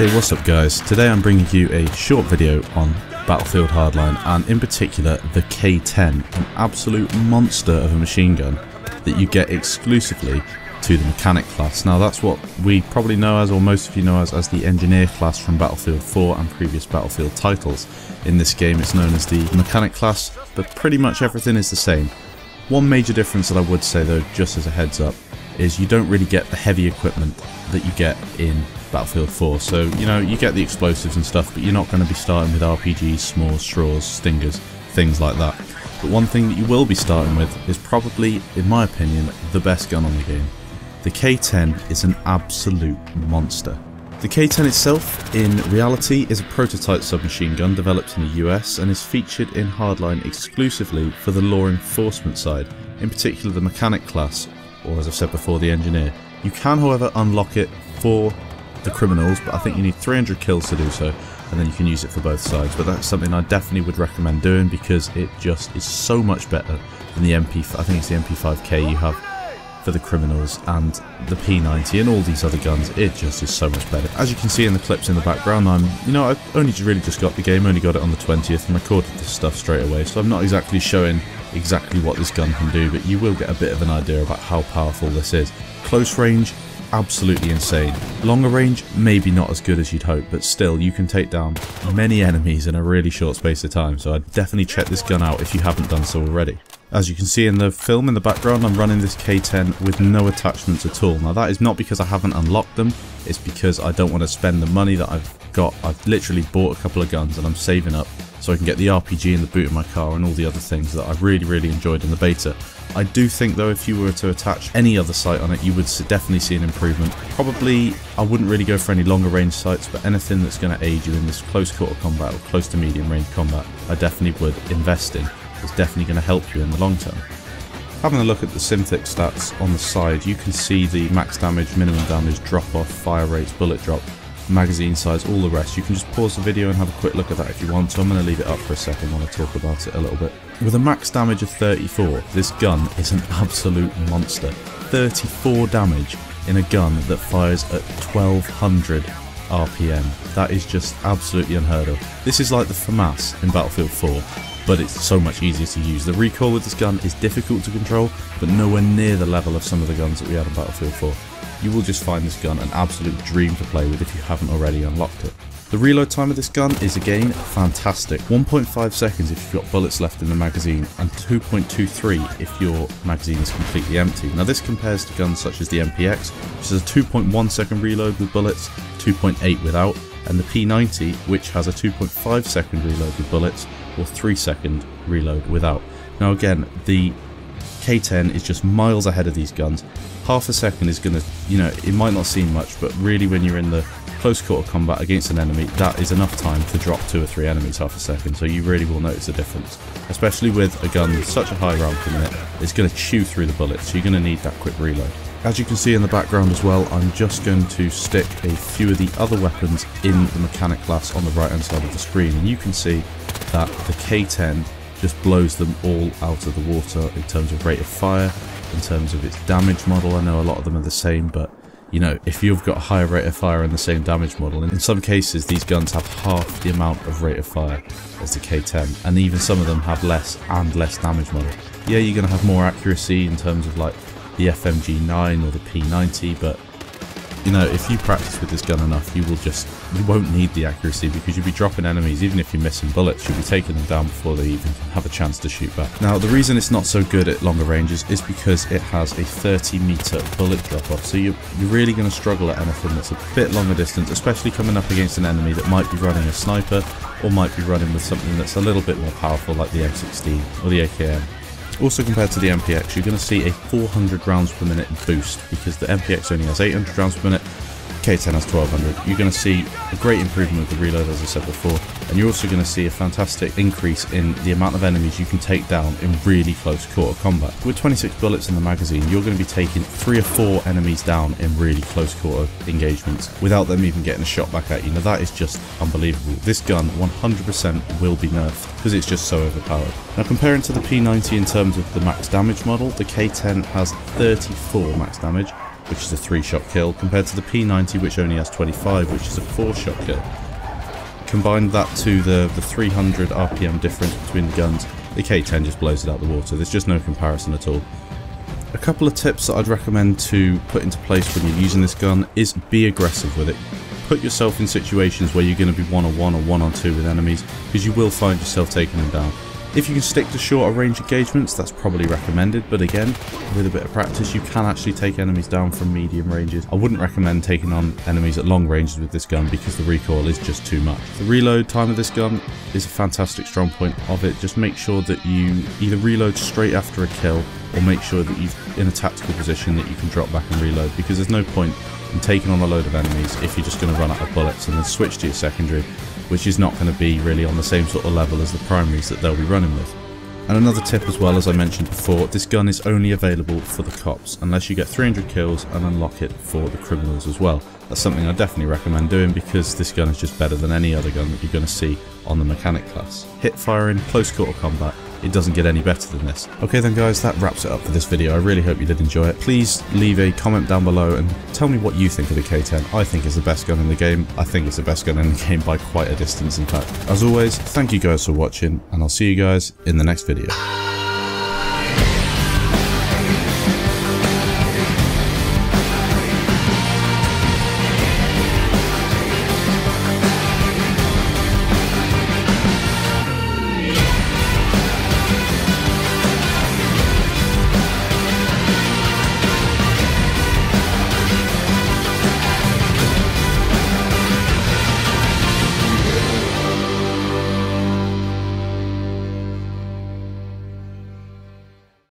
Hey, what's up guys? Today I'm bringing you a short video on Battlefield Hardline, and in particular the K10, an absolute monster of a machine gun that you get exclusively to the mechanic class. Now that's what we probably know as, or most of you know as the engineer class from Battlefield 4 and previous Battlefield titles. In this game it's known as the mechanic class, but pretty much everything is the same. One major difference that I would say though, just as a heads up, is you don't really get the heavy equipment that you get in Battlefield 4. So, you know, you get the explosives and stuff, but you're not going to be starting with RPGs, s'mores, straws, stingers, things like that. But one thing that you will be starting with is probably, in my opinion, the best gun on the game. The K10 is an absolute monster. The K10 itself, in reality, is a prototype submachine gun developed in the US and is featured in Hardline exclusively for the law enforcement side, in particular the mechanic class, or as I've said before, the engineer. You can, however, unlock it for the criminals, but I think you need 300 kills to do so, and then you can use it for both sides. But that's something I definitely would recommend doing because it just is so much better than the I think it's the MP5K you have for the criminals and the P90 and all these other guns. It just is so much better. As you can see in the clips in the background, I've only really just got the game, only got it on the 20th and recorded this stuff straight away, so I'm not exactly showing exactly what this gun can do, but you will get a bit of an idea about how powerful this is. Close range, absolutely insane. Longer range, maybe not as good as you'd hope, but still you can take down many enemies in a really short space of time, so I'd definitely check this gun out if you haven't done so already. As you can see in the film in the background, I'm running this K10 with no attachments at all. Now that is not because I haven't unlocked them, it's because I don't want to spend the money that I've got. I've literally bought a couple of guns and I'm saving up so I can get the RPG in the boot of my car and all the other things that I really enjoyed in the beta. I do think though, if you were to attach any other sight on it, you would definitely see an improvement. Probably I wouldn't really go for any longer range sights, but anything that's going to aid you in this close quarter combat or close to medium range combat, I definitely would invest in. It's definitely going to help you in the long term. Having a look at the Synthic stats on the side, you can see the max damage, minimum damage, drop off, fire rates, bullet drop, magazine size, all the rest. You can just pause the video and have a quick look at that if you want, so I'm going to leave it up for a second while I talk about it a little bit. With a max damage of 34, this gun is an absolute monster. 34 damage in a gun that fires at 1200 RPM. That is just absolutely unheard of. This is like the FAMAS in Battlefield 4, but it's so much easier to use. The recoil with this gun is difficult to control, but nowhere near the level of some of the guns that we had in Battlefield 4. You will just find this gun an absolute dream to play with if you haven't already unlocked it. The reload time of this gun is again fantastic. 1.5 seconds if you've got bullets left in the magazine, and 2.23 if your magazine is completely empty. Now this compares to guns such as the MPX, which is a 2.1 second reload with bullets, 2.8 without, and the P90, which has a 2.5 second reload with bullets, or 3 second reload without. Now again, the K10 is just miles ahead of these guns. Half a second is going to, it might not seem much, but really when you're in the close quarter combat against an enemy, that is enough time to drop 2 or 3 enemies half a second, so you really will notice a difference. Especially with a gun with such a high round per minute, it's going to chew through the bullets, so you're going to need that quick reload. As you can see in the background as well, I'm just going to stick a few of the other weapons in the mechanic class on the right hand side of the screen, and you can see that the K10 just blows them all out of the water in terms of rate of fire, in terms of its damage model. I know a lot of them are the same, but if you've got a higher rate of fire and the same damage model, in some cases these guns have half the amount of rate of fire as the K10, and even some of them have less and less damage model. Yeah, you're going to have more accuracy in terms of like the FMG9 or the P90, but if you practice with this gun enough, you won't need the accuracy, because you'll be dropping enemies. Even if you're missing bullets, you'll be taking them down before they even have a chance to shoot back. Now the reason it's not so good at longer ranges is because it has a 30-meter bullet drop off, so you're really going to struggle at anything that's a bit longer distance, especially coming up against an enemy that might be running a sniper or might be running with something that's a little bit more powerful like the M16 or the AKM. Also, compared to the MPX, you're going to see a 400 rounds per minute boost, because the MPX only has 800 rounds per minute, K10 has 1200. You're going to see a great improvement with the reload, as I said before, and you're also going to see a fantastic increase in the amount of enemies you can take down in really close quarter combat. With 26 bullets in the magazine, you're going to be taking 3 or 4 enemies down in really close quarter engagements without them even getting a shot back at you. Now that is just unbelievable. This gun 100% will be nerfed because it's just so overpowered. Now comparing to the P90 in terms of the max damage model, the K10 has 34 max damage, which is a 3-shot kill, compared to the P90, which only has 25, which is a 4-shot kill. Combine that to the 300 RPM difference between the guns, the K10 just blows it out the water. There's just no comparison at all. A couple of tips that I'd recommend to put into place when you're using this gun is be aggressive with it. Put yourself in situations where you're going to be 1-on-1 or 1-on-2 with enemies, because you will find yourself taking them down. If you can stick to shorter range engagements, that's probably recommended, but again, with a bit of practice, you can actually take enemies down from medium ranges. I wouldn't recommend taking on enemies at long ranges with this gun because the recoil is just too much. The reload time of this gun is a fantastic strong point of it. Just make sure that you either reload straight after a kill, or make sure that you're in a tactical position that you can drop back and reload, because there's no point in taking on a load of enemies if you're just going to run out of bullets and then switch to your secondary, which is not going to be really on the same sort of level as the primaries that they'll be running with. And another tip as well, as I mentioned before, this gun is only available for the cops unless you get 300 kills and unlock it for the criminals as well. That's something I definitely recommend doing, because this gun is just better than any other gun that you're going to see on the mechanic class. Hip firing, close quarter combat, it doesn't get any better than this. Okay then guys, that wraps it up for this video. I really hope you did enjoy it. Please leave a comment down below and tell me what you think of the K10. I think it's the best gun in the game. I think it's the best gun in the game by quite a distance, in fact. As always, thank you guys for watching, and I'll see you guys in the next video.